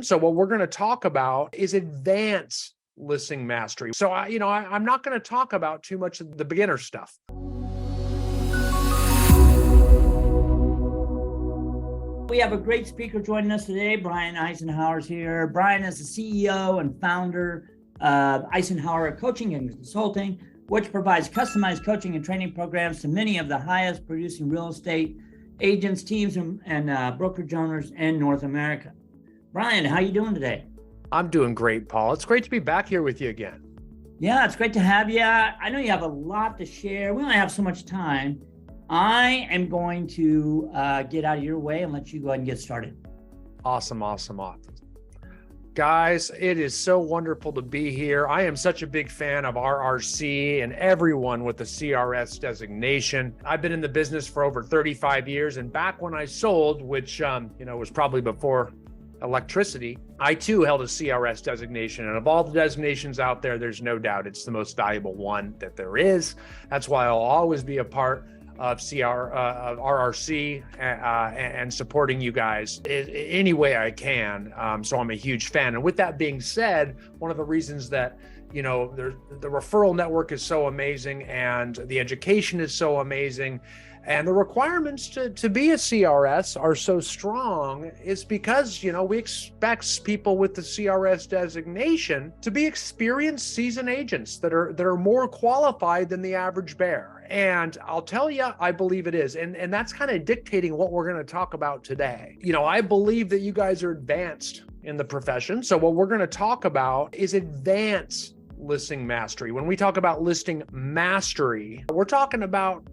So what we're going to talk about is advanced listing mastery. So I'm not going to talk about too much of the beginner stuff. We have a great speaker joining us today. Brian Icenhower is here. Brian is the CEO and founder of Icenhower Coaching and Consulting, which provides customized coaching and training programs to many of the highest producing real estate agents, teams, and brokerage owners in North America. Brian, how are you doing today? I'm doing great, Paul. It's great to be back here with you again. Yeah, it's great to have you. I know you have a lot to share. We only have so much time. I am going to get out of your way and let you go ahead and get started. Awesome. Guys, it is so wonderful to be here. I am such a big fan of RRC and everyone with the CRS designation. I've been in the business for over 35 years, and back when I sold, which was probably before electricity, I too held a CRS designation. And of all the designations out there, there's no doubt it's the most valuable one that there is. That's why I'll always be a part of RRC and supporting you guys any way I can. So I'm a huge fan. And with that being said, one of the reasons that the referral network is so amazing and the education is so amazing and the requirements to be a CRS are so strong is because, we expect people with the CRS designation to be experienced, seasoned agents that are more qualified than the average bear. And I'll tell you, I believe it is. And that's kind of dictating what we're going to talk about today. I believe that you guys are advanced in the profession. So what we're going to talk about is advanced listing mastery. When we talk about listing mastery, we're talking about,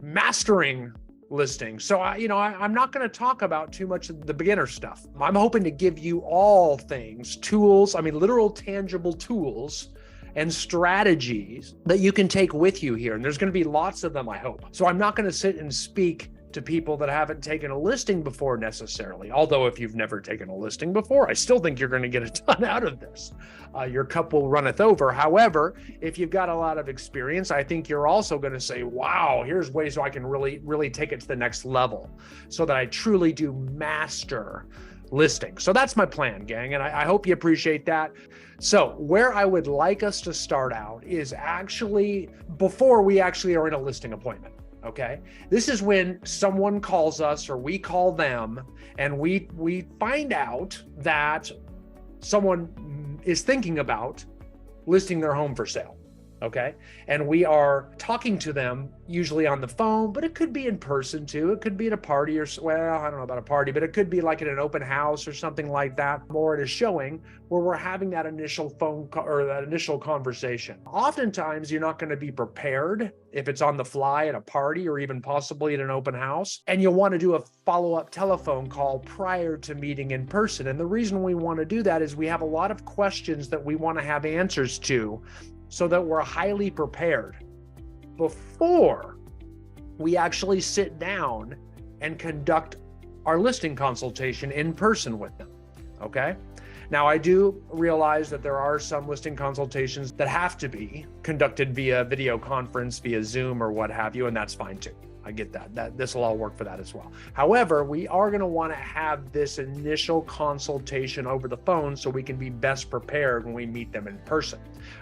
mastering listings. So I'm not going to talk about too much of the beginner stuff. I'm hoping to give you all things, tools, literal tangible tools and strategies that you can take with you here. And there's going to be lots of them, I hope. So I'm not going to sit and speak to people that haven't taken a listing before necessarily. Although if you've never taken a listing before, I still think you're going to get a ton out of this. Your cup will runneth over. However, if you've got a lot of experience, I think you're also going to say, wow, here's ways so I can really take it to the next level so that I truly do master listing. So that's my plan, gang. And I hope you appreciate that. So where I would like us to start out is actually before we actually are in a listing appointment. Okay. This is when someone calls us or we call them and we find out that someone is thinking about listing their home for sale. Okay. And we are talking to them usually on the phone, but it could be in person too. It could be at a party I don't know about a party, but it could be like at an open house or something like that, or at a showing where we're having that initial phone call or that initial conversation. Oftentimes you're not going to be prepared if it's on the fly at a party or even possibly at an open house. And you'll want to do a follow-up telephone call prior to meeting in person. And the reason we want to do that is we have a lot of questions that we want to have answers to, so that we're highly prepared before we actually sit down and conduct our listing consultation in person with them, okay? Now, I do realize that there are some listing consultations that have to be conducted via video conference, via Zoom or what have you, and that's fine too. I get that this will all work for that as well. However, we are going to want to have this initial consultation over the phone so we can be best prepared when we meet them in person.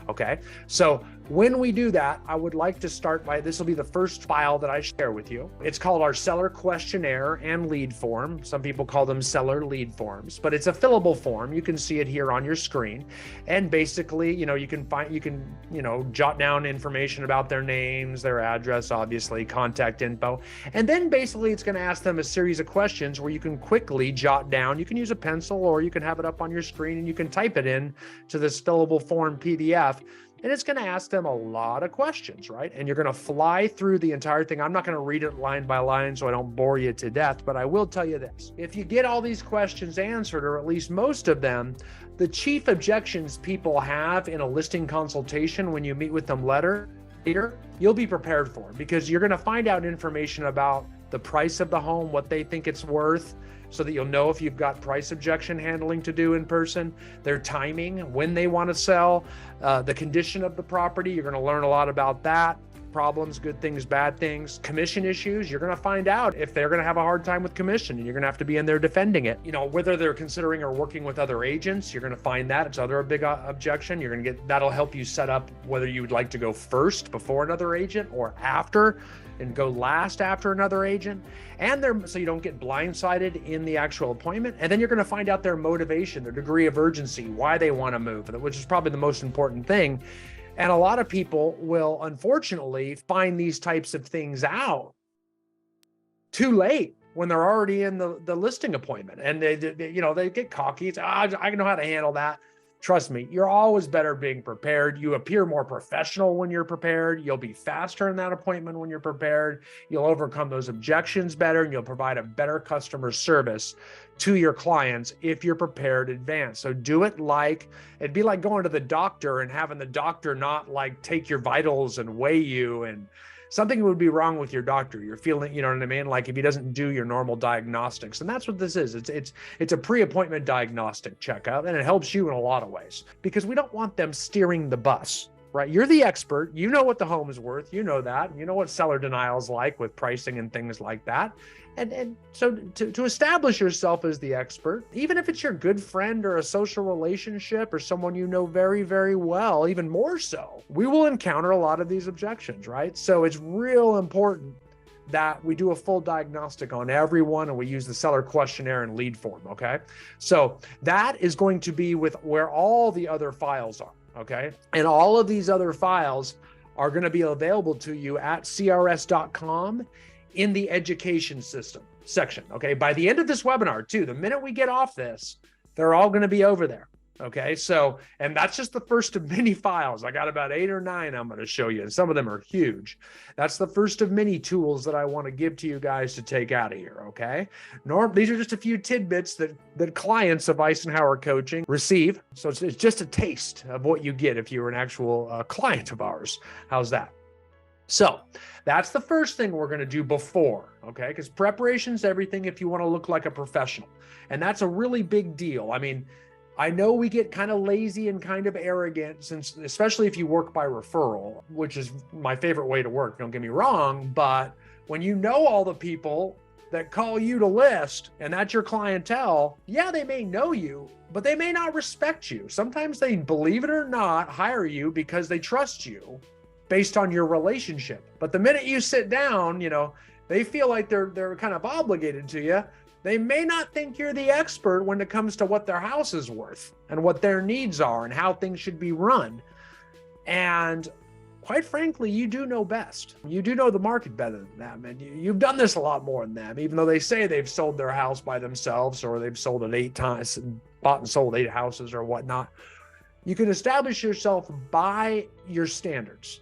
Okay. So when we do that, I would like to start by, this will be the first file that I share with you. It's called our seller questionnaire and lead form. Some people call them seller lead forms, but it's a fillable form. You can see it here on your screen. And basically, you can jot down information about their names, their address, obviously, contact info. And then basically it's going to ask them a series of questions where you can quickly jot down. You can use a pencil or you can have it up on your screen and you can type it in to this fillable form PDF. And it's going to ask them a lot of questions, right? And you're going to fly through the entire thing. I'm not going to read it line by line so I don't bore you to death, but I will tell you this. If you get all these questions answered, or at least most of them, the chief objections people have in a listing consultation when you meet with them later, you'll be prepared for, because you're going to find out information about the price of the home, what they think it's worth, so that you'll know if you've got price objection handling to do in person, their timing, when they want to sell, the condition of the property. You're going to learn a lot about that. problems, good things, bad things, commission issues. You're going to find out if they're going to have a hard time with commission, and you're going to have to be in there defending it. Whether they're considering or working with other agents, you're going to find that. It's a big objection. You're going to get, that'll help you set up whether you would like to go first before another agent or after, and go last after another agent. So you don't get blindsided in the actual appointment. And then you're going to find out their motivation, their degree of urgency, why they want to move, which is probably the most important thing. And a lot of people will, unfortunately, find these types of things out too late when they're already in the listing appointment. And they get cocky. It's, I know how to handle that. Trust me, you're always better being prepared. You appear more professional when you're prepared. You'll be faster in that appointment when you're prepared. You'll overcome those objections better, and you'll provide a better customer service to your clients if you're prepared in advance. So do it it'd be like going to the doctor and having the doctor not take your vitals and weigh you, and something would be wrong with your doctor. You're feeling, you know what I mean? Like if he doesn't do your normal diagnostics. And that's what this is. It's a pre-appointment diagnostic checkup, and it helps you in a lot of ways because we don't want them steering the bus, right? You're the expert. You know what the home is worth. You know that. You know what seller denial is like with pricing and things like that. And so to establish yourself as the expert, even if it's your good friend or a social relationship or someone you know very, very well, even more so, we will encounter a lot of these objections, right? So it's real important that we do a full diagnostic on everyone, and we use the seller questionnaire and lead form, okay? So that is going to be with where all the other files are, okay? And all of these other files are going to be available to you at crs.com in the education system section, okay? By the end of this webinar too, the minute we get off this, they're all going to be over there, okay? So, and that's just the first of many files. I got about 8 or 9 I'm going to show you, and some of them are huge. That's the first of many tools that I want to give to you guys to take out of here, okay? These are just a few tidbits that clients of Icenhower Coaching receive. So it's just a taste of what you get if you're an actual client of ours. How's that? So that's the first thing we're going to do before, okay? Because preparation's everything if you want to look like a professional. And that's a really big deal. I mean, I know we get kind of lazy and kind of arrogant, especially if you work by referral, which is my favorite way to work, don't get me wrong. But when you know all the people that call you to list and that's your clientele, yeah, they may know you, but they may not respect you. Sometimes they, believe it or not, hire you because they trust you based on your relationship. But the minute you sit down, they feel like they're kind of obligated to you. They may not think you're the expert when it comes to what their house is worth and what their needs are and how things should be run. And quite frankly, you do know best. You do know the market better than them. And you've done this a lot more than them, even though they say they've sold their house by themselves, or they've sold it 8 times, bought and sold 8 houses or whatnot. You can establish yourself by your standards.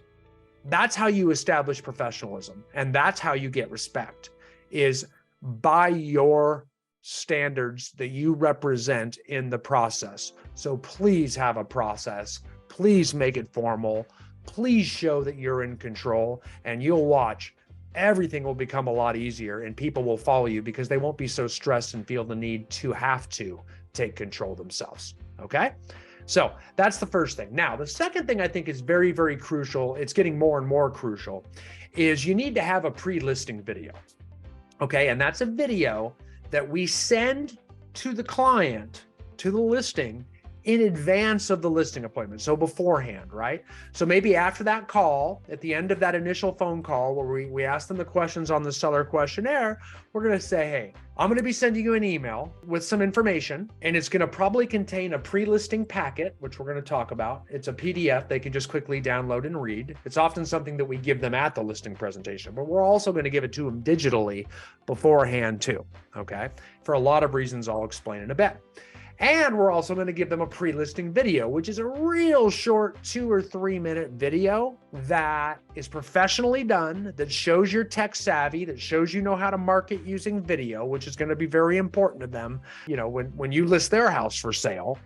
That's how you establish professionalism, and that's how you get respect, is by your standards that you represent in the process. So please have a process. Please make it formal. Please show that you're in control, and you'll watch. Everything will become a lot easier, and people will follow you because they won't be so stressed and feel the need to have to take control themselves, okay? So that's the first thing. Now, the second thing I think is very, very crucial, it's getting more and more crucial, is you need to have a pre-listing video, okay? And that's a video that we send to the client, to the listing, in advance of the listing appointment, so beforehand, right? So maybe after that call, at the end of that initial phone call where we ask them the questions on the seller questionnaire, we're going to say, hey, I'm going to be sending you an email with some information, and it's going to probably contain a pre-listing packet, which we're going to talk about. It's a PDF they can just quickly download and read. It's often something that we give them at the listing presentation, but we're also going to give it to them digitally beforehand too, okay? For a lot of reasons I'll explain in a bit. And we're also going to give them a pre-listing video, which is a real short 2 or 3 minute video that is professionally done, that shows you're tech savvy, that shows you know how to market using video, which is going to be very important to them, when you list their house for sale.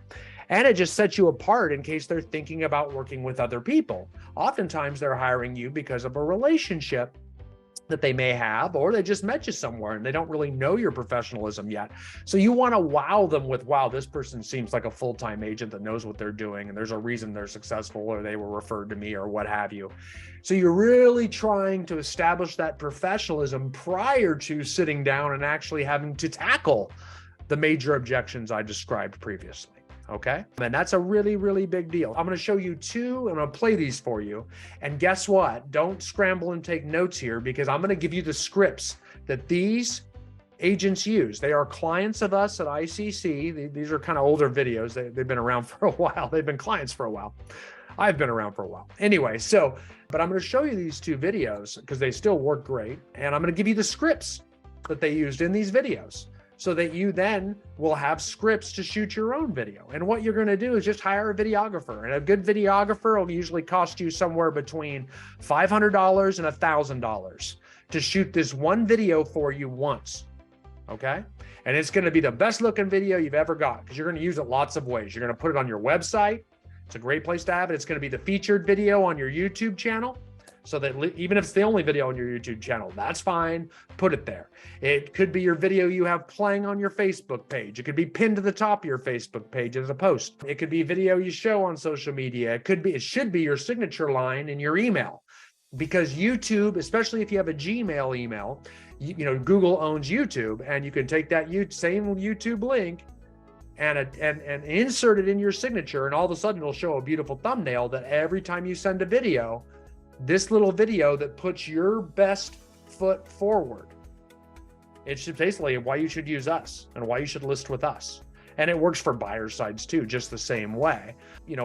And it just sets you apart in case they're thinking about working with other people. Oftentimes they're hiring you because of a relationship that they may have, or they just met you somewhere and they don't really know your professionalism yet. So you want to wow them with, wow, this person seems like a full-time agent that knows what they're doing, and there's a reason they're successful, or they were referred to me, or what have you. So you're really trying to establish that professionalism prior to sitting down and actually having to tackle the major objections I described previously. Okay. And that's a really, really big deal. I'm going to show you two, and I'm going to play these for you. And guess what? Don't scramble and take notes here, because I'm going to give you the scripts that these agents use. They are clients of us at ICC. These are kind of older videos. They've been around for a while. They've been clients for a while. I've been around for a while. Anyway, but I'm going to show you these two videos because they still work great. And I'm going to give you the scripts that they used in these videos, so that you then will have scripts to shoot your own video. And what you're going to do is just hire a videographer. And a good videographer will usually cost you somewhere between $500 and $1,000 to shoot this one video for you once. Okay. And it's going to be the best looking video you've ever got, because you're going to use it lots of ways. You're going to put it on your website. It's a great place to have it. It's going to be the featured video on your YouTube channel. So that even if it's the only video on your YouTube channel, that's fine. Put it there. It could be your video you have playing on your Facebook page. It could be pinned to the top of your Facebook page as a post. It could be video you show on social media. It should be your signature line in your email, because YouTube, especially if you have a Gmail email, Google owns YouTube, and you can take that same YouTube link and insert it in your signature, and all of a sudden it'll show a beautiful thumbnail that every time you send a video, this little video that puts your best foot forward. It should basically why you should use us and why you should list with us. And it works for buyer sides too, just the same way,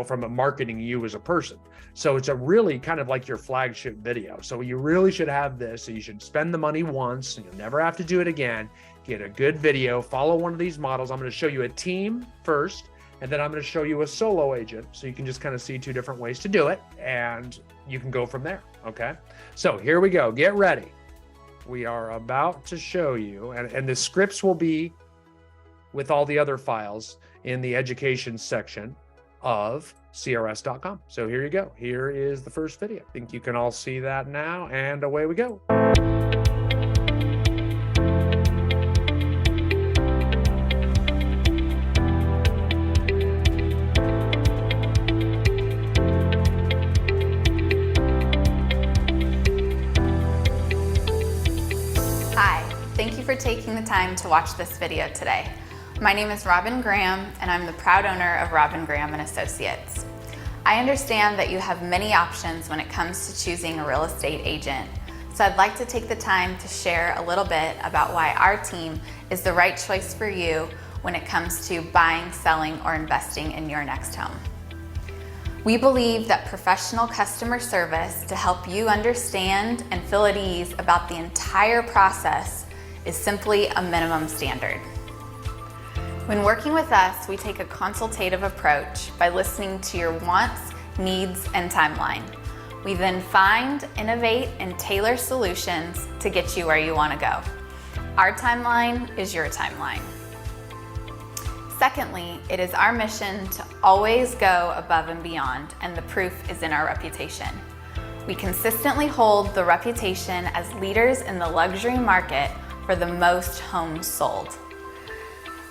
from a marketing you as a person. So it's a really kind of like your flagship video. So you really should have this. So you should spend the money once and you'll never have to do it again. Get a good video, follow one of these models. I'm going to show you a team first, and then I'm going to show you a solo agent. So you can just kind of see two different ways to do it, and you can go from there. Okay. So here we go. Get ready. We are about to show you, and the scripts will be with all the other files in the education section of CRS.com. So here you go. Here is the first video. I think you can all see that now, and away we go. Thank you for taking the time to watch this video today. My name is Robin Graham, and I'm the proud owner of Robin Graham & Associates. I understand that you have many options when it comes to choosing a real estate agent, so I'd like to take the time to share a little bit about why our team is the right choice for you when it comes to buying, selling, or investing in your next home. We believe that professional customer service to help you understand and feel at ease about the entire process is simply a minimum standard. When working with us, we take a consultative approach by listening to your wants, needs, and timeline. We then find, innovate, and tailor solutions to get you where you want to go. Our timeline is your timeline. Secondly, it is our mission to always go above and beyond, and the proof is in our reputation. We consistently hold the reputation as leaders in the luxury market for the most homes sold.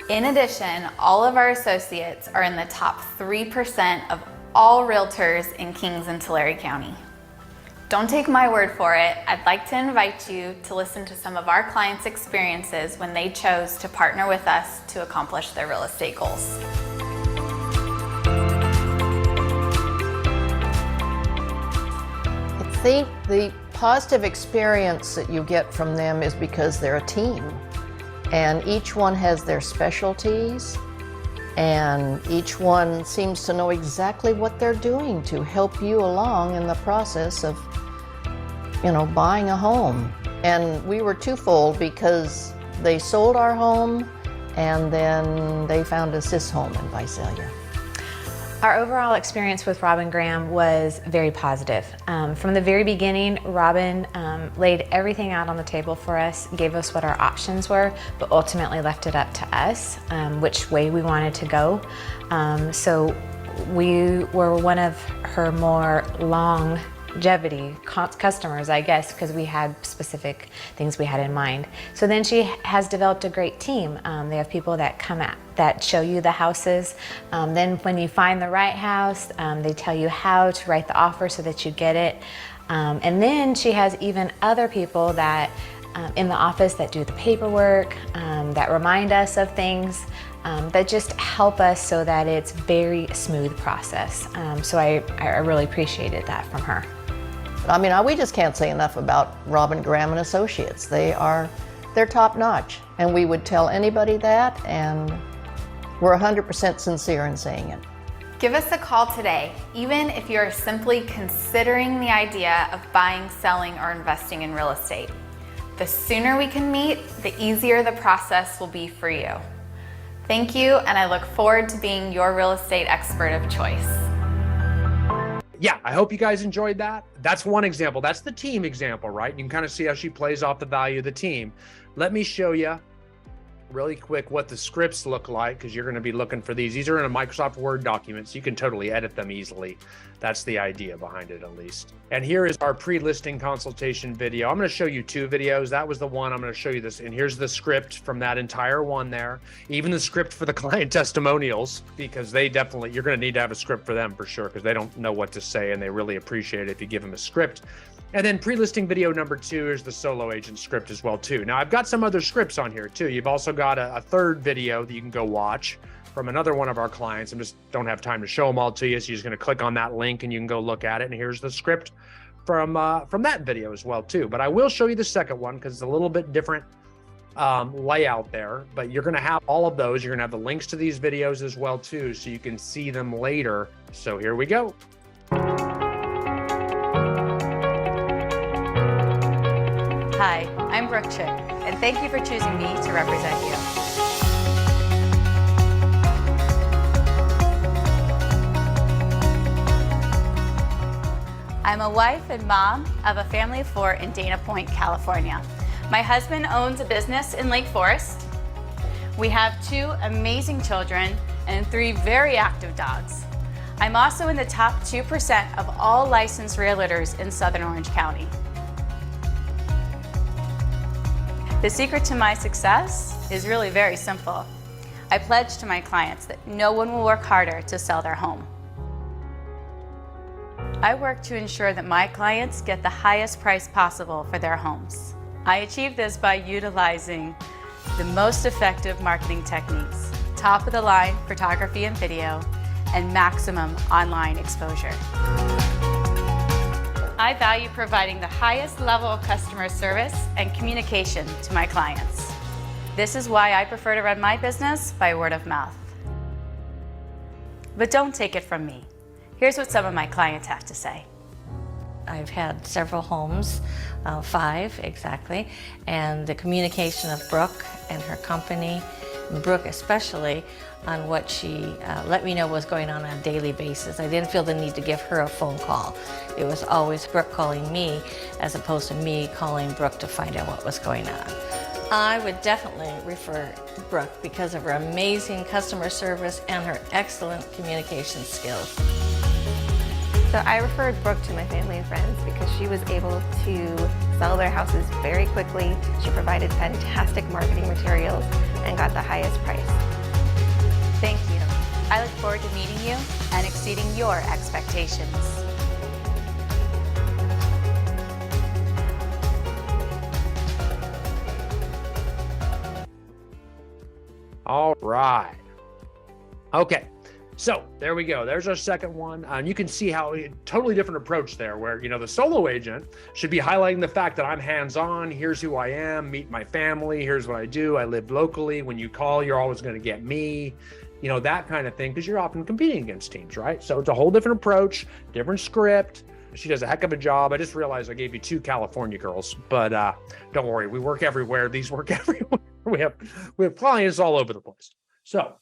In addition, all of our associates are in the top 3% of all realtors in Kings and Tulare County. Don't take my word for it. I'd like to invite you to listen to some of our clients' experiences when they chose to partner with us to accomplish their real estate goals. I think the positive experience that you get from them is because they're a team, and each one has their specialties, and each one seems to know exactly what they're doing to help you along in the process of, buying a home. And we were twofold, because they sold our home and then they found us this home in Visalia. Our overall experience with Robin Graham was very positive. From the very beginning, Robin laid everything out on the table for us, gave us what our options were, but ultimately left it up to us which way we wanted to go. So we were one of her more long longevity customers, I guess, because we had specific things we had in mind. So then she has developed a great team. They have people that come out that show you the houses. Then when you find the right house, they tell you how to write the offer so that you get it. And then she has even other people that in the office that do the paperwork, that remind us of things, that just help us so that it's very smooth process. So I really appreciated that from her. I mean, we just can't say enough about Robin Graham and Associates. They're top notch, and we would tell anybody that, and we're 100% sincere in saying it. Give us a call today, even if you're simply considering the idea of buying, selling, or investing in real estate. The sooner we can meet, the easier the process will be for you. Thank you, and I look forward to being your real estate expert of choice. Yeah, I hope you guys enjoyed that. That's one example. That's the team example, right? You can kind of see how she plays off the value of the team. Let me show you really quick what the scripts look like, because you're going to be looking for these. These are in a Microsoft Word document, so you can totally edit them easily. That's the idea behind it, at least. And here is our pre-listing consultation video. I'm going to show you 2 videos. That was the one. I'm going to show you this. And here's the script from that entire one there. Even the script for the client testimonials, because they definitely, you're going to need to have a script for them for sure, because they don't know what to say, and they really appreciate it if you give them a script. And then pre-listing video number 2 is the solo agent script as well too. Now I've got some other scripts on here too. You've also got a third video that you can go watch from another one of our clients. I just don't have time to show them all to you. So you're just going to click on that link and you can go look at it. And here's the script from that video as well too. But I will show you the second one because it's a little bit different layout there, but you're going to have all of those. You're going to have the links to these videos as well too, so you can see them later. So here we go. Hi, I'm Brooke Chick, and thank you for choosing me to represent you. I'm a wife and mom of a family of 4 in Dana Point, California. My husband owns a business in Lake Forest. We have 2 amazing children and 3 very active dogs. I'm also in the top 2% of all licensed realtors in Southern Orange County. The secret to my success is really very simple. I pledge to my clients that no one will work harder to sell their home. I work to ensure that my clients get the highest price possible for their homes. I achieve this by utilizing the most effective marketing techniques, top-of-the-line photography and video, and maximum online exposure. I value providing the highest level of customer service and communication to my clients. This is why I prefer to run my business by word of mouth. But don't take it from me. Here's what some of my clients have to say. I've had several homes, 5 exactly, and the communication of Brooke and her company, Brooke especially, on what she let me know was going on a daily basis. I didn't feel the need to give her a phone call. It was always Brooke calling me as opposed to me calling Brooke to find out what was going on. I would definitely refer Brooke because of her amazing customer service and her excellent communication skills. So I referred Brooke to my family and friends because she was able to sell their houses very quickly. She provided fantastic marketing materials and got the highest price. Thank you. I look forward to meeting you and exceeding your expectations. All right. Okay. So there we go. There's our second one. You can see how totally different approach there, where, you know, the solo agent should be highlighting the fact that I'm hands-on. Here's who I am. Meet my family. Here's what I do. I live locally. When you call, you're always going to get me, you know, that kind of thing, because you're often competing against teams, right? So it's a whole different approach, different script. She does a heck of a job. I just realized I gave you 2 California girls, but don't worry. We work everywhere. These work everywhere. We have clients all over the place. So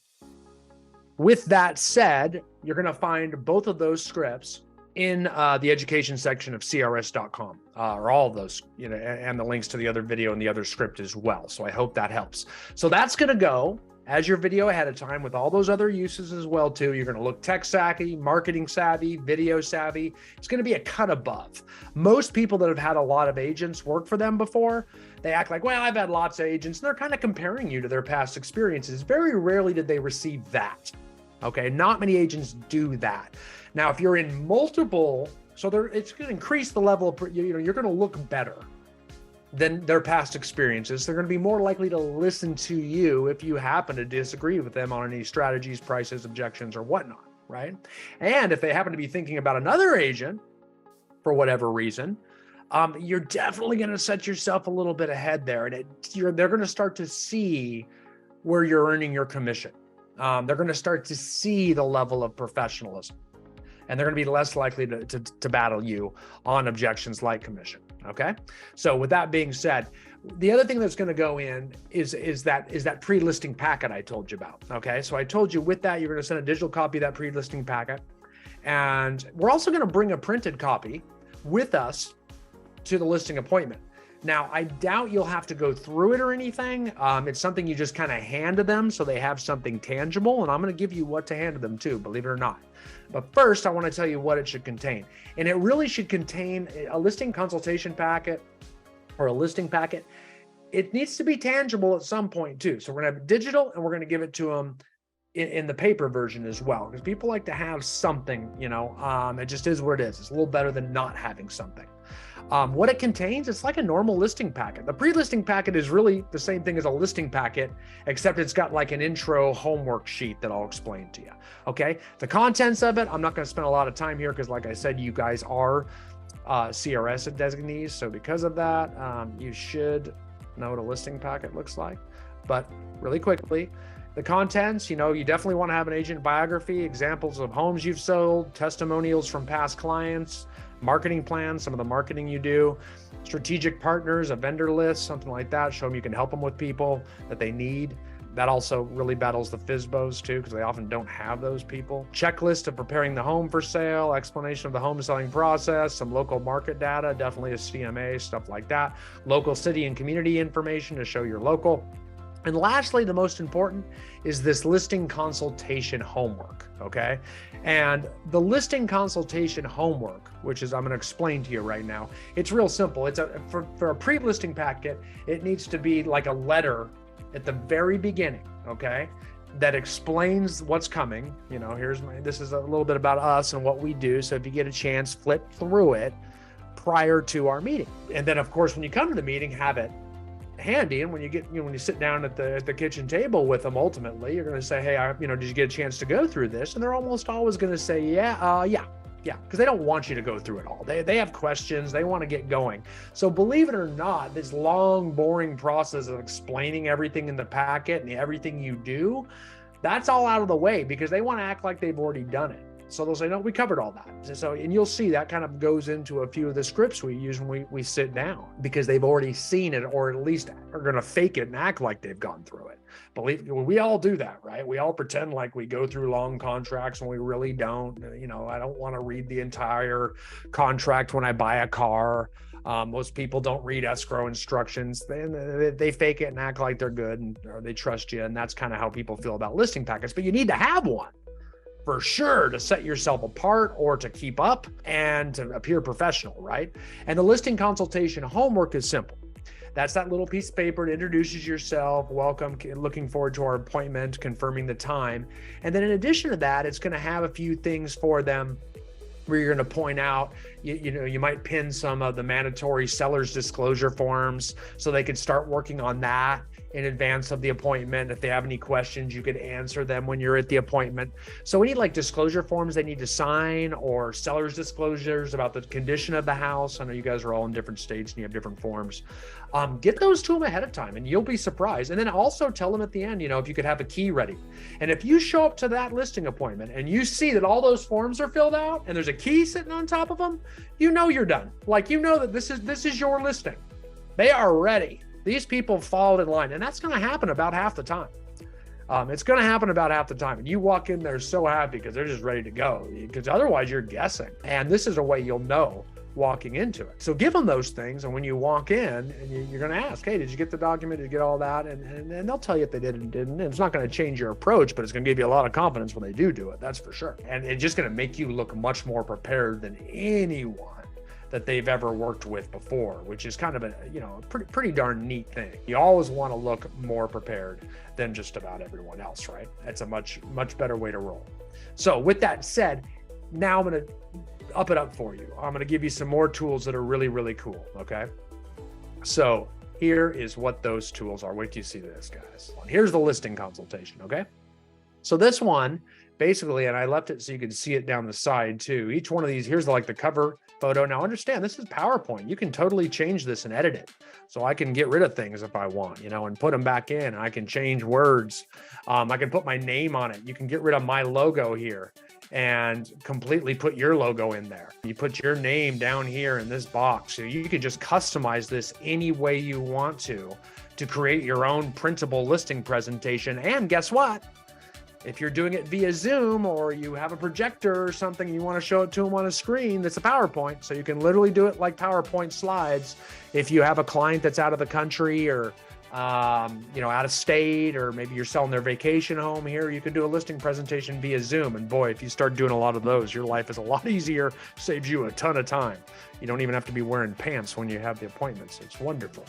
with that said, you're going to find both of those scripts in the education section of CRS.com, or all of those, and the links to the other video and the other script as well. So I hope that helps. So that's going to go as your video ahead of time with all those other uses as well too. You're going to look tech savvy, marketing savvy, video savvy. It's going to be a cut above. Most people that have had a lot of agents work for them before, they act like, well, I've had lots of agents, and they're kind of comparing you to their past experiences. Very rarely did they receive that. Okay, not many agents do that. Now, if you're in multiple, it's going to increase the level of, you're going to look better than their past experiences. They're going to be more likely to listen to you if you happen to disagree with them on any strategies, prices, objections, or whatnot, right? And if they happen to be thinking about another agent for whatever reason, you're definitely going to set yourself a little bit ahead there, and they're going to start to see where you're earning your commission. They're going to start to see the level of professionalism, and they're going to be less likely to battle you on objections like commission. Okay. So with that being said, the other thing that's going to go in is that pre-listing packet I told you about. Okay. So I told you with that, you're going to send a digital copy of that pre-listing packet. And we're also going to bring a printed copy with us to the listing appointment. Now, I doubt you'll have to go through it or anything. It's something you just kind of hand to them so they have something tangible. And I'm going to give you what to hand to them too, believe it or not. But first, I want to tell you what it should contain. And it really should contain a listing consultation packet or a listing packet. It needs to be tangible at some point too. So we're going to have it digital, and we're going to give it to them in the paper version as well, because people like to have something, it just is what it is. It's a little better than not having something. What it contains, it's like a normal listing packet. The pre-listing packet is really the same thing as a listing packet, except it's got like an intro homework sheet that I'll explain to you. Okay. The contents of it, I'm not going to spend a lot of time here because, like I said, you guys are CRS designees. So because of that, you should know what a listing packet looks like. But really quickly, the contents, you definitely want to have an agent biography, examples of homes you've sold, testimonials from past clients, marketing plans, some of the marketing you do, strategic partners, a vendor list, something like that. Show them you can help them with people that they need. That also really battles the FSBOs too, because they often don't have those people. Checklist of preparing the home for sale, explanation of the home selling process, some local market data, definitely a CMA, stuff like that. Local city and community information to show you're local. And lastly, the most important is this listing consultation homework, okay? And the listing consultation homework, which is I'm going to explain to you right now, it's real simple. It's for a pre-listing packet, it needs to be like a letter at the very beginning, okay, that explains what's coming. This is a little bit about us and what we do. So if you get a chance, flip through it prior to our meeting. And then of course, when you come to the meeting, have it handy. And when you get, when you sit down at the kitchen table with them, ultimately, you're going to say, hey, did you get a chance to go through this? And they're almost always going to say, yeah. Because they don't want you to go through it all. They have questions. They want to get going. So believe it or not, this long, boring process of explaining everything in the packet and everything you do, that's all out of the way because they want to act like they've already done it. So they'll say, no, we covered all that. So, and you'll see that kind of goes into a few of the scripts we use when we sit down because they've already seen it, or at least are going to fake it and act like they've gone through it. We all do that, right? We all pretend like we go through long contracts when we really don't. I don't want to read the entire contract when I buy a car. Most people don't read escrow instructions. They fake it and act like they're good or they trust you. And that's kind of how people feel about listing packets, but you need to have one for sure to set yourself apart or to keep up and to appear professional, right? And the listing consultation homework is simple. That's that little piece of paper that introduces yourself, welcome, looking forward to our appointment, confirming the time. And then in addition to that, it's going to have a few things for them where you're going to point out, you might pin some of the mandatory seller's disclosure forms so they could start working on that in advance of the appointment. If they have any questions, you could answer them when you're at the appointment. So any like disclosure forms they need to sign or seller's disclosures about the condition of the house. I know you guys are all in different states and you have different forms. Get those to them ahead of time and you'll be surprised. And then also tell them at the end, if you could have a key ready. And if you show up to that listing appointment and you see that all those forms are filled out and there's a key sitting on top of them, you're done. Like, that this is your listing. They are ready. These people fall in line, and that's going to happen about half the time. It's going to happen about half the time. And you walk in there so happy because they're just ready to go, because otherwise you're guessing. And this is a way you'll know walking into it. So give them those things. And when you walk in, and you're going to ask, hey, did you get the document? Did you get all that? And they'll tell you if they did and didn't. And it's not going to change your approach, but it's going to give you a lot of confidence when they do it. That's for sure. And it's just going to make you look much more prepared than anyone that they've ever worked with before, which is kind of a, pretty darn neat thing. You always want to look more prepared than just about everyone else, right? That's a much better way to roll. So with that said, now I'm going to up it up for you. I'm going to give you some more tools that are really, really cool. Okay. So here is what those tools are. Wait till you see this, guys. Here's the listing consultation. Okay. So this one basically, and I left it so you can see it down the side too. Each one of these, here's like the cover photo. Now understand, this is PowerPoint. You can totally change this and edit it. So I can get rid of things if I want, and put them back in. I can change words. I can put my name on it. You can get rid of my logo here and completely put your logo in there. You put your name down here in this box. So you can just customize this any way you want to create your own printable listing presentation. And guess what? If you're doing it via Zoom, or you have a projector or something, you want to show it to them on a screen, that's a PowerPoint. So you can literally do it like PowerPoint slides. If you have a client that's out of the country, or out of state, or maybe you're selling their vacation home here, you can do a listing presentation via Zoom. And boy, if you start doing a lot of those, your life is a lot easier, saves you a ton of time. You don't even have to be wearing pants when you have the appointments. It's wonderful.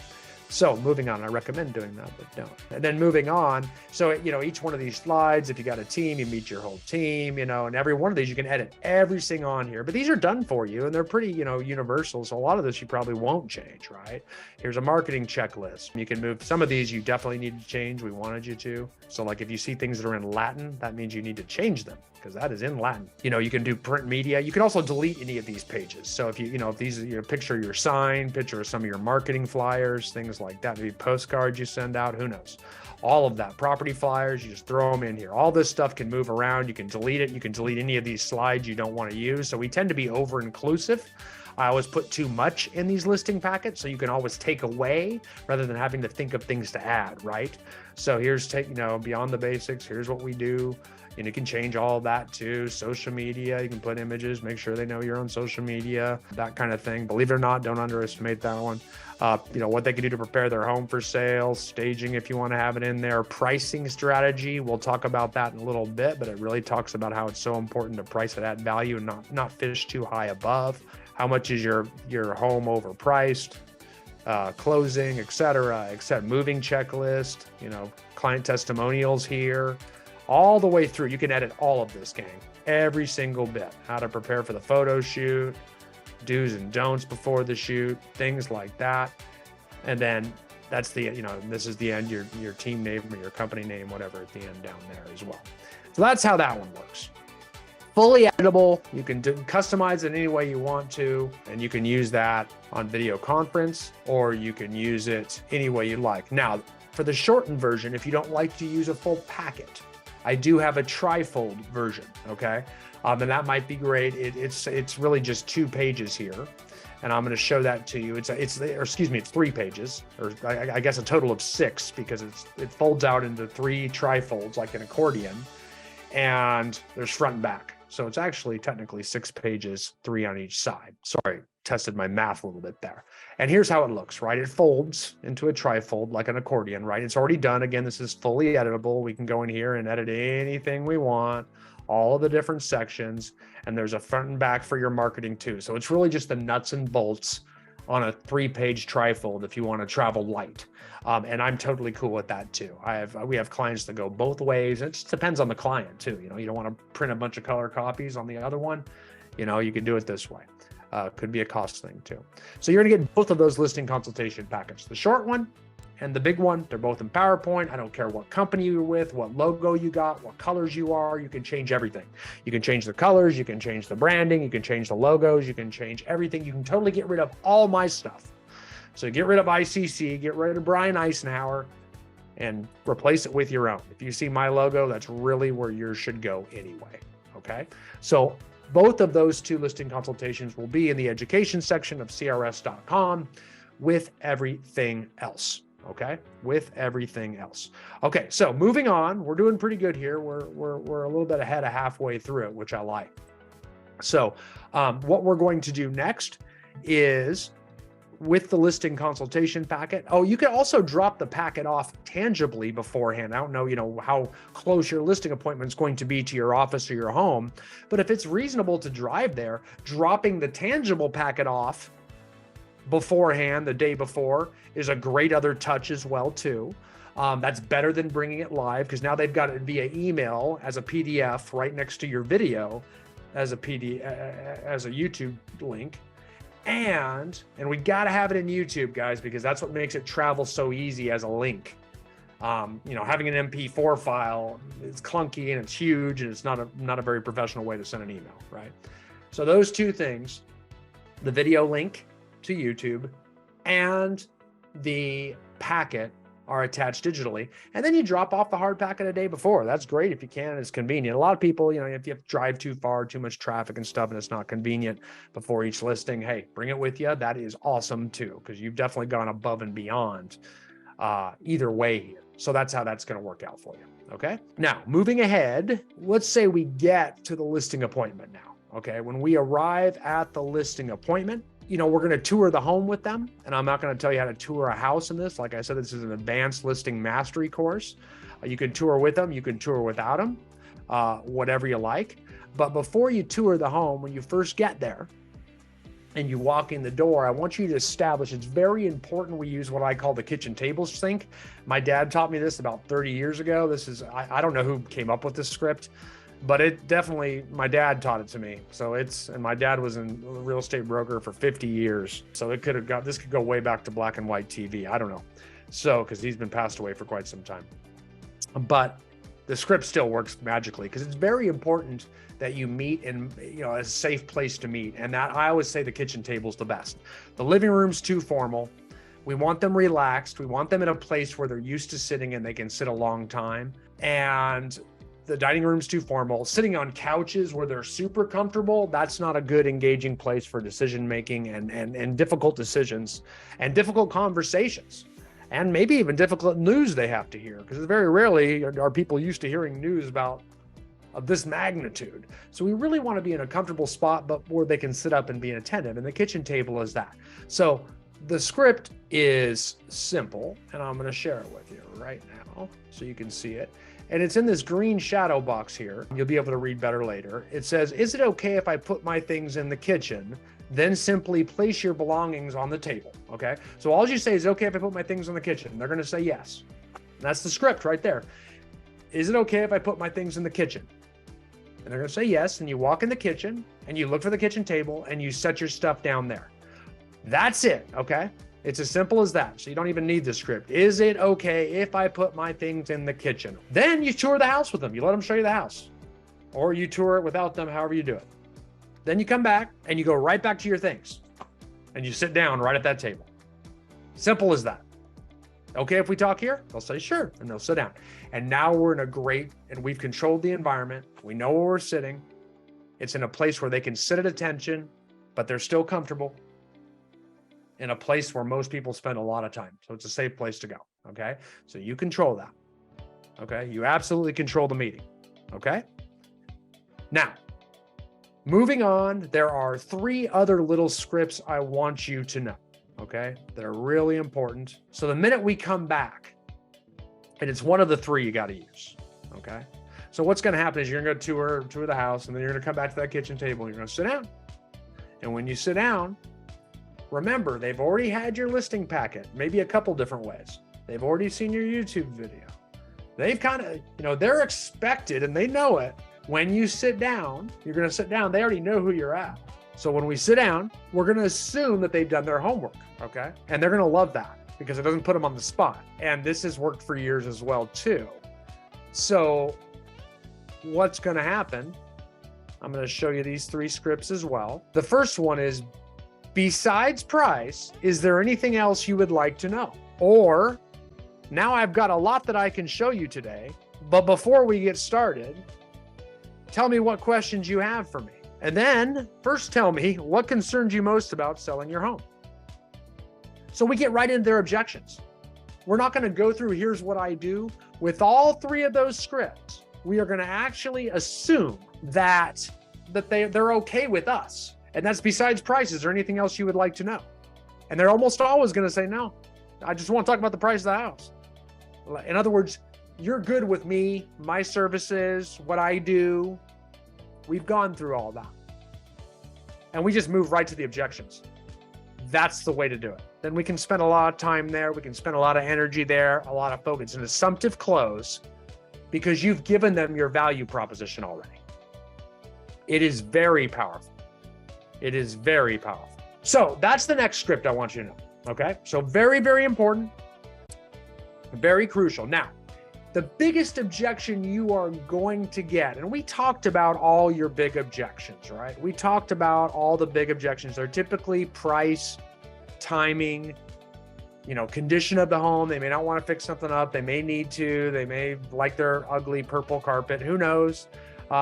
So moving on, I recommend doing that, but don't. And then moving on. So, each one of these slides, if you got a team, you meet your whole team, and every one of these, you can edit everything on here, but these are done for you and they're pretty, universal. So a lot of this you probably won't change, right? Here's a marketing checklist. You can move some of these. You definitely need to change. We wanted you to. So like if you see things that are in Latin, that means you need to change them, because that is in Latin. You can do print media. You can also delete any of these pages. So if if these are picture your sign, picture of some of your marketing flyers, things like that, maybe postcards you send out, who knows? All of that, property flyers, you just throw them in here. All this stuff can move around. You can delete it. You can delete any of these slides you don't want to use. So we tend to be over inclusive. I always put too much in these listing packets, so you can always take away rather than having to think of things to add, right? So here's beyond the basics. Here's what we do. And you can change all of that too. Social media, you can put images, make sure they know you're on social media, that kind of thing. Believe it or not, don't underestimate that one. What they can do to prepare their home for sale, staging if you want to have it in there, pricing strategy. We'll talk about that in a little bit, but it really talks about how it's so important to price it at value and not fish too high above. How much is your home overpriced? Closing, et cetera, moving checklist, client testimonials here, all the way through. You can edit all of this, gang, every single bit. How to prepare for the photo shoot, do's and don'ts before the shoot, things like that. And then that's the, this is the end, your team name or your company name, whatever, at the end down there as well. So that's how that one works. Fully editable. You can customize it any way you want to, and you can use that on video conference, or you can use it any way you like. Now, for the shortened version, if you don't like to use a full packet, I do have a trifold version, okay? And that might be great. It's really just 2 pages here, and I'm going to show that to you. It's 3 pages, or I guess a total of 6, because it folds out into 3 trifolds like an accordion, and there's front and back. So it's actually technically 6 pages, 3 on each side. Sorry, tested my math a little bit there. And here's how it looks, right? It folds into a trifold like an accordion, right? It's already done. Again, this is fully editable. We can go in here and edit anything we want, all of the different sections. And there's a front and back for your marketing too. So it's really just the nuts and bolts on a 3-page trifold if you want to travel light. And I'm totally cool with that too. We have clients that go both ways. It just depends on the client too. You don't want to print a bunch of color copies on the other one. You can do it this way. Could be a cost thing too. So you're gonna get both of those listing consultation packets. The short one and the big one, they're both in PowerPoint. I don't care what company you're with, what logo you got, what colors you are, you can change everything. You can change the colors, you can change the branding, you can change the logos, you can change everything. You can totally get rid of all my stuff. So get rid of ICC, get rid of Brian Icenhower, and replace it with your own. If you see my logo, that's really where yours should go anyway, okay? So both of those 2 listing consultations will be in the education section of CRS.com with everything else, okay? With everything else. Okay, so moving on, we're doing pretty good here. We're a little bit ahead of halfway through it, which I like. So what we're going to do next is with the listing consultation packet. Oh, you can also drop the packet off tangibly beforehand. I don't know, how close your listing appointment is going to be to your office or your home, but if it's reasonable to drive there, dropping the tangible packet off beforehand, the day before, is a great other touch as well too. That's better than bringing it live, because now they've got it via email as a PDF right next to your video as a YouTube link. And we got to have it in YouTube, guys, because that's what makes it travel so easy as a link. Having an MP4 file is clunky and it's huge, and it's not a very professional way to send an email, right? So those two things, the video link to YouTube and the packet, are attached digitally, and then you drop off the hard packet a day before. That's great if you can. It's convenient. A lot of people, if you have to drive too far, too much traffic and stuff, and it's not convenient before each listing, hey, bring it with you. That is awesome too, because you've definitely gone above and beyond either way here. So that's how that's going to work out for you. Okay. Now, moving ahead, let's say we get to the listing appointment now. Okay. When we arrive at the listing appointment, we're going to tour the home with them, and I'm not going to tell you how to tour a house in this. Like I said, this is an advanced listing mastery course. You can tour with them, you can tour without them, whatever you like. But before you tour the home, when you first get there and you walk in the door, I want you to establish, it's very important we use what I call the kitchen table sink. My dad taught me this about 30 years ago. I don't know who came up with this script, but it definitely, my dad taught it to me. And my dad was a real estate broker for 50 years. So this could go way back to black and white TV. I don't know. Cause he's been passed away for quite some time, but the script still works magically, because it's very important that you meet in, a safe place to meet. And that, I always say, the kitchen table's the best. The living room's too formal. We want them relaxed. We want them in a place where they're used to sitting and they can sit a long time. And the dining room's too formal. Sitting on couches where they're super comfortable, that's not a good engaging place for decision making and difficult decisions and difficult conversations, and maybe even difficult news they have to hear, because very rarely are people used to hearing news of this magnitude. So we really want to be in a comfortable spot, but where they can sit up and be attentive, and the kitchen table is that. So the script is simple, and I'm going to share it with you right now so you can see it. And it's in this green shadow box here. You'll be able to read better later. It says, is it okay if I put my things in the kitchen? Then simply place your belongings on the table. Okay. So all you say is, okay if I put my things in the kitchen? They're going to say yes. And that's the script right there. Is it okay if I put my things in the kitchen? And they're going to say yes. And you walk in the kitchen and you look for the kitchen table and you set your stuff down there. That's it. Okay. It's as simple as that. So you don't even need the script. Is it okay if I put my things in the kitchen? Then you tour the house with them. You let them show you the house, or you tour it without them, however you do it. Then you come back and you go right back to your things and you sit down right at that table. Simple as that. Okay, if we talk here, they'll say sure, and they'll sit down. And now we're in and we've controlled the environment. We know where we're sitting. It's in a place where they can sit at attention, but they're still comfortable, in a place where most people spend a lot of time. So it's a safe place to go. Okay. So you control that. Okay. You absolutely control the meeting. Okay. Now, moving on, there are 3 other little scripts I want you to know. Okay. That are really important. So the minute we come back, and it's one of the 3 you got to use. Okay. So what's going to happen is you're going to go tour the house, and then you're going to come back to that kitchen table and you're going to sit down. And when you sit down, remember, they've already had your listing packet, maybe a couple different ways. They've already seen your YouTube video. They've kind of, they're expected, and they know it. When you sit down, you're going to sit down. They already know who you're at. So when we sit down, we're going to assume that they've done their homework. Okay. And they're going to love that, because it doesn't put them on the spot. And this has worked for years as well, too. So what's going to happen? I'm going to show you these 3 scripts as well. The first one is, besides price, is there anything else you would like to know? Or, now I've got a lot that I can show you today, but before we get started, tell me what questions you have for me. And then first tell me what concerns you most about selling your home. So we get right into their objections. We're not going to go through, here's what I do. With all 3 of those scripts, we are going to actually assume that they're okay with us. And that's besides prices or anything else you would like to know. And they're almost always going to say, no, I just want to talk about the price of the house. In other words, you're good with me, my services, what I do. We've gone through all that. And we just move right to the objections. That's the way to do it. Then we can spend a lot of time there. We can spend a lot of energy there, a lot of focus. An assumptive close, because you've given them your value proposition already. It is very powerful. It is very powerful. So that's the next script I want you to know. Okay. So very, very important. Very crucial. Now, the biggest objection you are going to get, and we talked about all your big objections, right? We talked about all the big objections. They're typically price, timing, condition of the home. They may not want to fix something up. They may need to. They may like their ugly purple carpet. Who knows?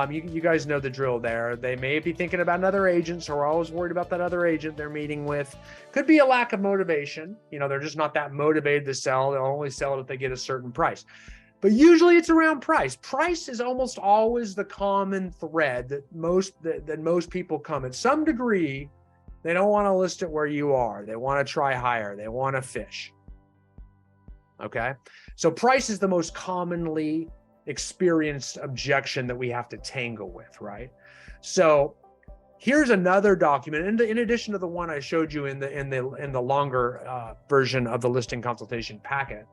You guys know the drill there. They may be thinking about another agent, so we're always worried about that other agent they're meeting with. Could be a lack of motivation. They're just not that motivated to sell. They'll only sell it if they get a certain price. But usually it's around price. Price is almost always the common thread that most people come. At some degree, they don't want to list it where you are. They want to try higher. They want to fish. Okay? So price is the most commonly experienced objection that we have to tangle with, right? So here's another document, in addition to the one I showed you in the longer version of the listing consultation packet.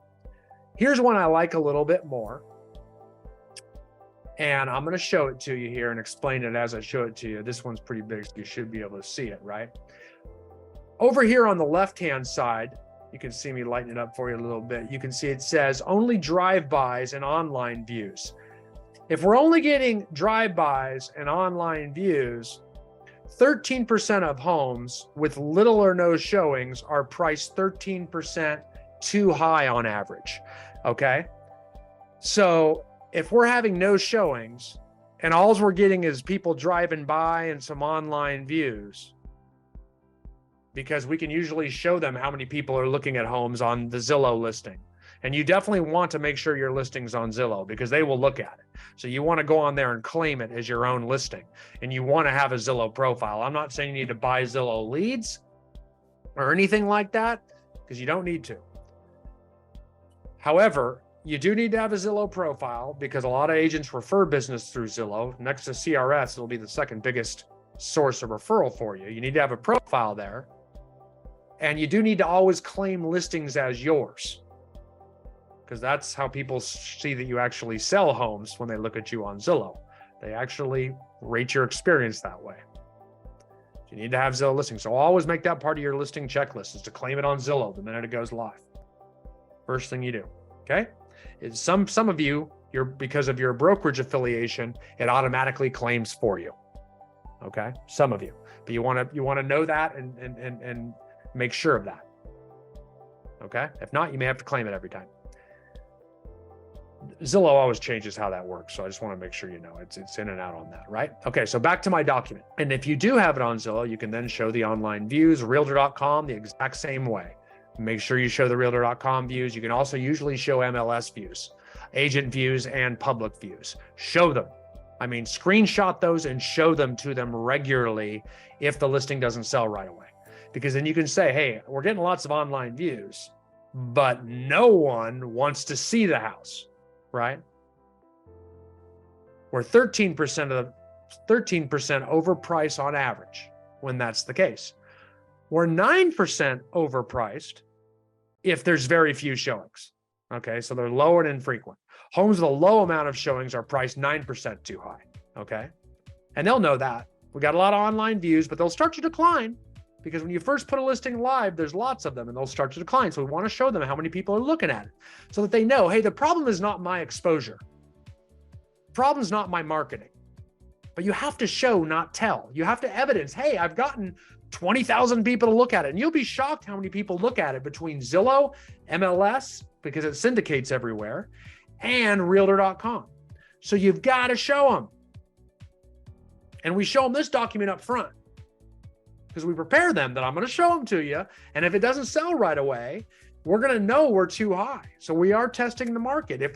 Here's one I like a little bit more. And I'm going to show it to you here and explain it as I show it to you. This one's pretty big, so you should be able to see it, right? Over here on the left-hand side, you can see me lighten it up for you a little bit. You can see it says only drive-bys and online views. If we're only getting drive-bys and online views, 13% of homes with little or no showings are priced 13% too high on average. Okay. So if we're having no showings and all we're getting is people driving by and some online views, because we can usually show them how many people are looking at homes on the Zillow listing. And you definitely want to make sure your listing's on Zillow because they will look at it. So you want to go on there and claim it as your own listing. And you want to have a Zillow profile. I'm not saying you need to buy Zillow leads or anything like that, because you don't need to. However, you do need to have a Zillow profile because a lot of agents refer business through Zillow. Next to CRS, it'll be the second biggest source of referral for you. You need to have a profile there. And you do need to always claim listings as yours, because that's how people see that you actually sell homes when they look at you on Zillow. They actually rate your experience that way. You need to have Zillow listings. So always make that part of your listing checklist, is to claim it on Zillow the minute it goes live. First thing you do, okay? Is some of you, because of your brokerage affiliation, it automatically claims for you. Okay, some of you, but you want to know that and make sure of that. Okay, if not, you may have to claim it every time. Zillow always changes how that works, so I just want to make sure you know it's in and out on that, right? Okay, so back to my document. And if you do have it on Zillow, you can then show the online views. Realtor.com the exact same way. Make sure you show the Realtor.com views. You can also usually show MLS views, agent views, and public views. Show them. I mean, screenshot those and show them to them regularly if the listing doesn't sell right away. Because then you can say, hey, we're getting lots of online views, but no one wants to see the house, right? We're 13% overpriced on average when that's the case. We're 9% overpriced if there's very few showings. Okay, so they're low and infrequent. Homes with a low amount of showings are priced 9% too high. Okay, and they'll know that. We got a lot of online views, but they'll start to decline because when you first put a listing live, there's lots of them and they'll start to decline. So we want to show them how many people are looking at it so that they know, hey, the problem is not my exposure. The problem's not my marketing. But you have to show, not tell. You have to evidence, hey, I've gotten 20,000 people to look at it. And you'll be shocked how many people look at it between Zillow, MLS, because it syndicates everywhere, and Realtor.com. So you've got to show them. And we show them this document up front because we prepare them that I'm going to show them to you. And if it doesn't sell right away, we're going to know we're too high. So we are testing the market. If,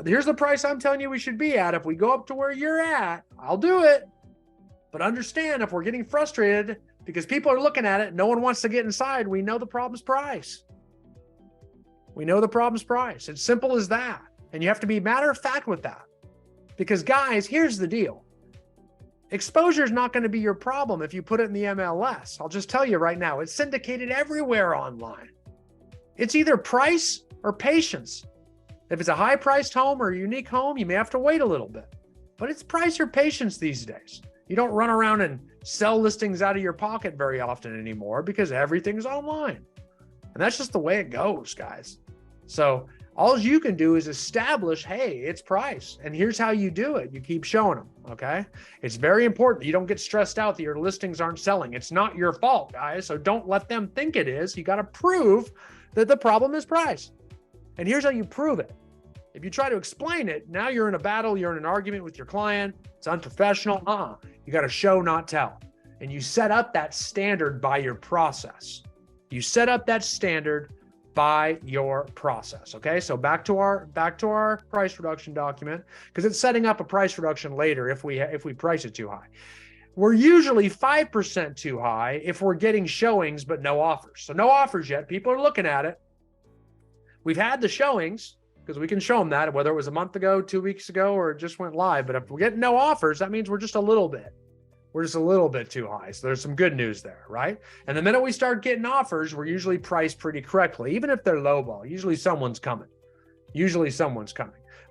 here's the price I'm telling you we should be at. If we go up to where you're at, I'll do it. But understand, if we're getting frustrated because people are looking at it, no one wants to get inside, we know the problem's price. We know the problem's price. It's simple as that. And you have to be matter of fact with that. Because guys, here's the deal. Exposure is not going to be your problem if you put it in the MLS. I'll just tell you right now, it's syndicated everywhere online. It's either price or patience. If it's a high-priced home or a unique home, you may have to wait a little bit. But it's price or patience these days. You don't run around and sell listings out of your pocket very often anymore because everything's online. And that's just the way it goes, guys. So all you can do is establish, hey, it's price. And here's how you do it. You keep showing them, okay? It's very important that you don't get stressed out that your listings aren't selling. It's not your fault, guys. So don't let them think it is. You got to prove that the problem is price. And here's how you prove it. If you try to explain it, now you're in a battle, you're in an argument with your client, it's unprofessional. You got to show, not tell. And you set up that standard by your process. You set up that standard by your process. Okay, so back to our price reduction document, because it's setting up a price reduction later if we price it too high. We're usually 5% too high if we're getting showings but no offers. So no offers yet. People are looking at it. We've had the showings because we can show them that, whether it was a month ago, 2 weeks ago, or it just went live. But if we're getting no offers, that means we're just a little bit too high. So there's some good news there, right? And the minute we start getting offers, we're usually priced pretty correctly. Even if they're lowball, usually someone's coming.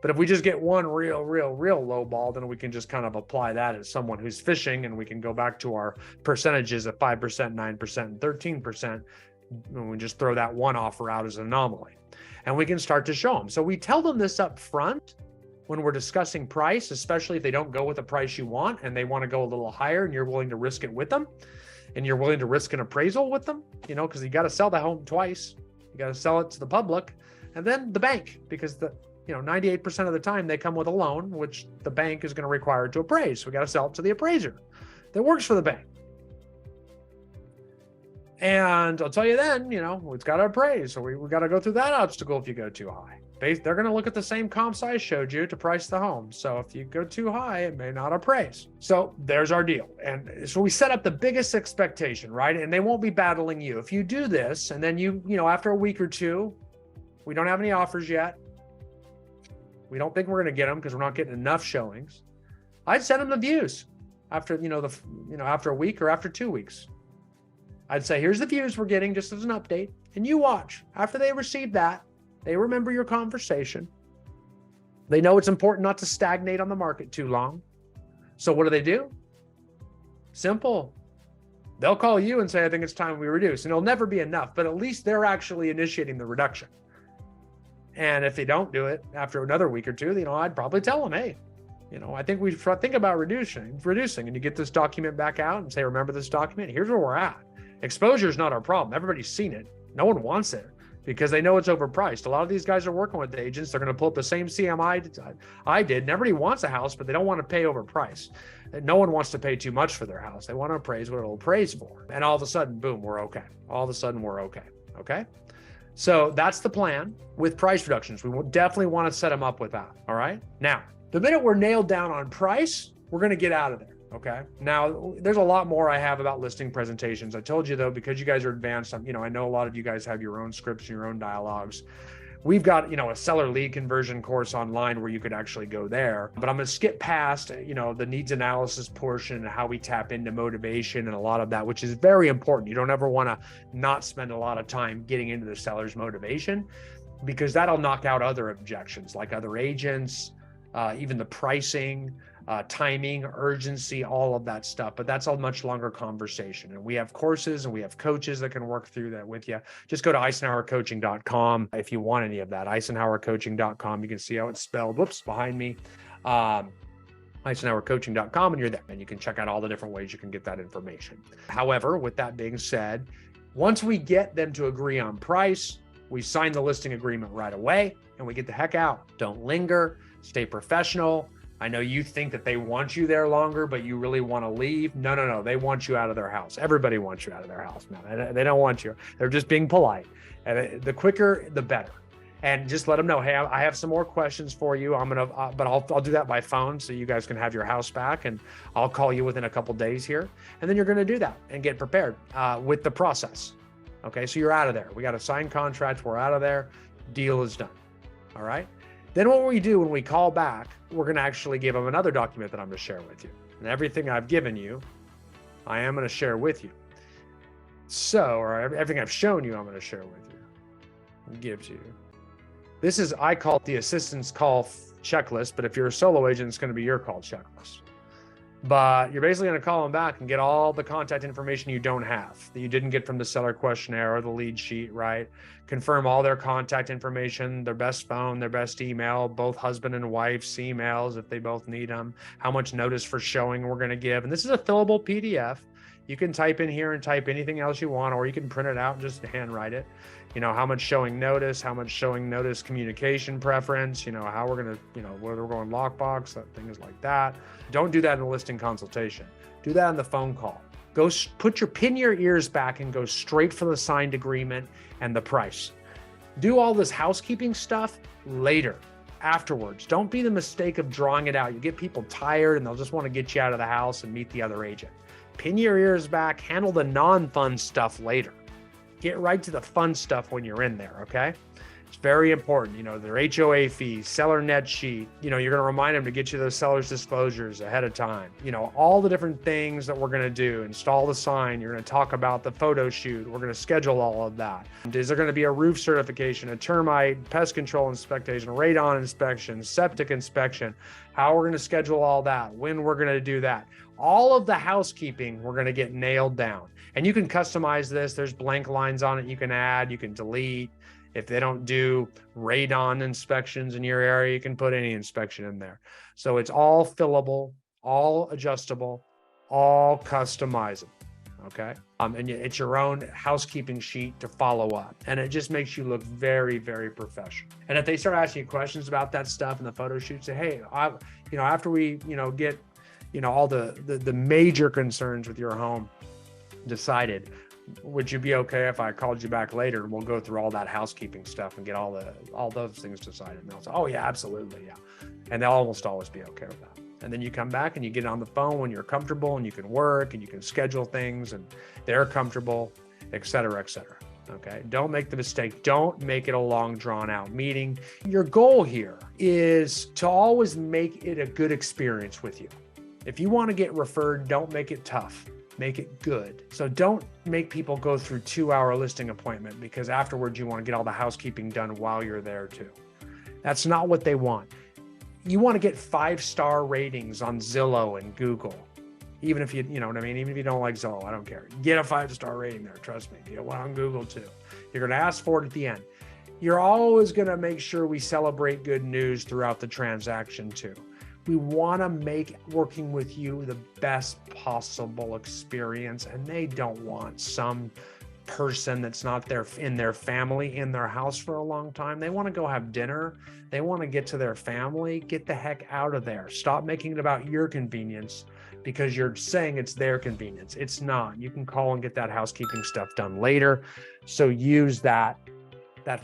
But if we just get one real lowball, then we can just kind of apply that as someone who's fishing, and we can go back to our percentages of 5%, 9%, and 13%. And we just throw that one offer out as an anomaly. And we can start to show them. So we tell them this up front when we're discussing price, especially if they don't go with the price you want and they want to go a little higher and you're willing to risk it with them, and you're willing to risk an appraisal with them, because you got to sell the home twice. You got to sell it to the public and then the bank, because 98% of the time they come with a loan, which the bank is going to require to appraise. So we got to sell it to the appraiser that works for the bank. And I'll tell you then, it's got to appraise. So we got to go through that obstacle if you go too high. They're going to look at the same comps I showed you to price the home. So if you go too high, it may not appraise. So there's our deal. And so we set up the biggest expectation, right? And they won't be battling you. If you do this, and then after a week or two, we don't have any offers yet. We don't think we're going to get them because we're not getting enough showings. I'd send them the views after, after a week or after 2 weeks. I'd say, here's the views we're getting just as an update. And you watch. After they receive that, they remember your conversation. They know it's important not to stagnate on the market too long. So what do? Simple. They'll call you and say, I think it's time we reduce. And it'll never be enough, but at least they're actually initiating the reduction. And if they don't do it after another week or two, I'd probably tell them, hey, I think we think about reducing, and you get this document back out and say, remember this document? Here's where we're at. Exposure is not our problem. Everybody's seen it. No one wants it because they know it's overpriced. A lot of these guys are working with agents. They're going to pull up the same CMI I did. And everybody wants a house, but they don't want to pay overpriced. No one wants to pay too much for their house. They want to appraise what it'll appraise for. And all of a sudden, boom, we're okay. All of a sudden, we're okay. Okay. So that's the plan with price reductions. We definitely want to set them up with that. All right. Now, the minute we're nailed down on price, we're going to get out of there. Okay. Now, there's a lot more I have about listing presentations. I told you though, because you guys are advanced, I know a lot of you guys have your own scripts and your own dialogues. We've got, a seller lead conversion course online where you could actually go there, but I'm going to skip past, the needs analysis portion and how we tap into motivation and a lot of that, which is very important. You don't ever want to not spend a lot of time getting into the seller's motivation, because that'll knock out other objections like other agents, even the pricing, timing, urgency, all of that stuff. But that's a much longer conversation. And we have courses and we have coaches that can work through that with you. Just go to eicenhowercoaching.com if you want any of that. eicenhowercoaching.com. You can see how it's spelled. Whoops, behind me. eicenhowercoaching.com, and you're there. And you can check out all the different ways you can get that information. However, with that being said, once we get them to agree on price, we sign the listing agreement right away and we get the heck out. Don't linger, stay professional. I know you think that they want you there longer, but you really want to leave. No. They want you out of their house. Everybody wants you out of their house now. They don't want you. They're just being polite. And the quicker, the better. and just let them know, hey, I have some more questions for you. But I'll do that by phone so you guys can have your house back, and I'll call you within a couple days here. And then you're going to do that and get prepared with the process. Okay, so you're out of there. We got a signed contract. We're out of there. Deal is done. All right. Then what we do when we call back, we're going to actually give them another document that I'm going to share with you. And everything I've given you, I am going to share with you. Or everything I've shown you, I'm going to share with you. Give to you. This is, I call it the assistance call checklist, but if you're a solo agent, it's going to be your call checklist. But you're basically going to call them back and get all the contact information you don't have, that you didn't get from the seller questionnaire or the lead sheet, right? Confirm all their contact information, their best phone, their best email, both husband and wife's emails if they both need them, how much notice for showing we're going to give. And this is a fillable PDF. You can type in here and type anything else you want, or you can print it out and just handwrite it. You know, how much showing notice communication preference, you know, how we're going to, you know, whether we're going lockbox, things like that. Don't do that in the listing consultation. Do that on the phone call. Pin your ears back and go straight for the signed agreement and the price. Do all this housekeeping stuff later, afterwards. Don't be the mistake of drawing it out. You get people tired and they'll just want to get you out of the house and meet the other agent. Pin your ears back, handle the non-fun stuff later. Get right to the fun stuff when you're in there, okay? It's very important, you know, their HOA fees, seller net sheet, you know, you're going to remind them to get you those seller's disclosures ahead of time. You know, all the different things that we're going to do, install the sign, you're going to talk about the photo shoot, we're going to schedule all of that. Is there going to be a roof certification, a termite, pest control inspection, radon inspection, septic inspection, how we're going to schedule all that, when we're going to do that. All of the housekeeping, we're going to get nailed down. And you can customize this. There's blank lines on it you can add, you can delete. If they don't do radon inspections in your area, you can put any inspection in there. So it's all fillable, all adjustable, all customizable, okay? And it's your own housekeeping sheet to follow up. And it just makes you look very, very professional. And if they start asking you questions about that stuff in the photo shoot, say, hey, after we, get, all the major concerns with your home decided, would you be okay if I called you back later and we'll go through all that housekeeping stuff and get all those things decided? And they'll say, oh yeah, absolutely, yeah. And they'll almost always be okay with that. And then you come back and you get on the phone when you're comfortable and you can work and you can schedule things and they're comfortable, et cetera, et cetera. Okay. Don't make the mistake. Don't make it a long drawn out meeting. Your goal here is to always make it a good experience with you. If you want to get referred, don't make it tough. Make it good. So don't make people go through 2-hour listing appointment because afterwards you want to get all the housekeeping done while you're there too. That's not what they want. You want to get 5-star ratings on Zillow and Google. Even if you know what I mean? Even if you don't like Zillow, I don't care. Get a 5-star rating there. Trust me. Get one on Google too. You're going to ask for it at the end. You're always going to make sure we celebrate good news throughout the transaction too. We want to make working with you the best possible experience, and they don't want some person that's not in their family in their house for a long time. They want to go have dinner. They want to get to their family. Get the heck out of there. Stop making it about your convenience because you're saying it's their convenience. It's not. You can call and get that housekeeping stuff done later. So use that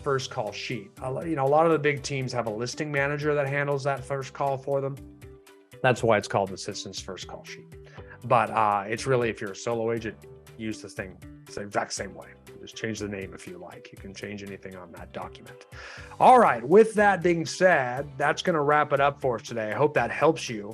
first call sheet. A lot of the big teams have a listing manager that handles that first call for them. That's why it's called Assistant's First Call Sheet. But it's really, if you're a solo agent, use this thing the exact same way. Just change the name if you like. You can change anything on that document. All right. With that being said, that's going to wrap it up for us today. I hope that helps you.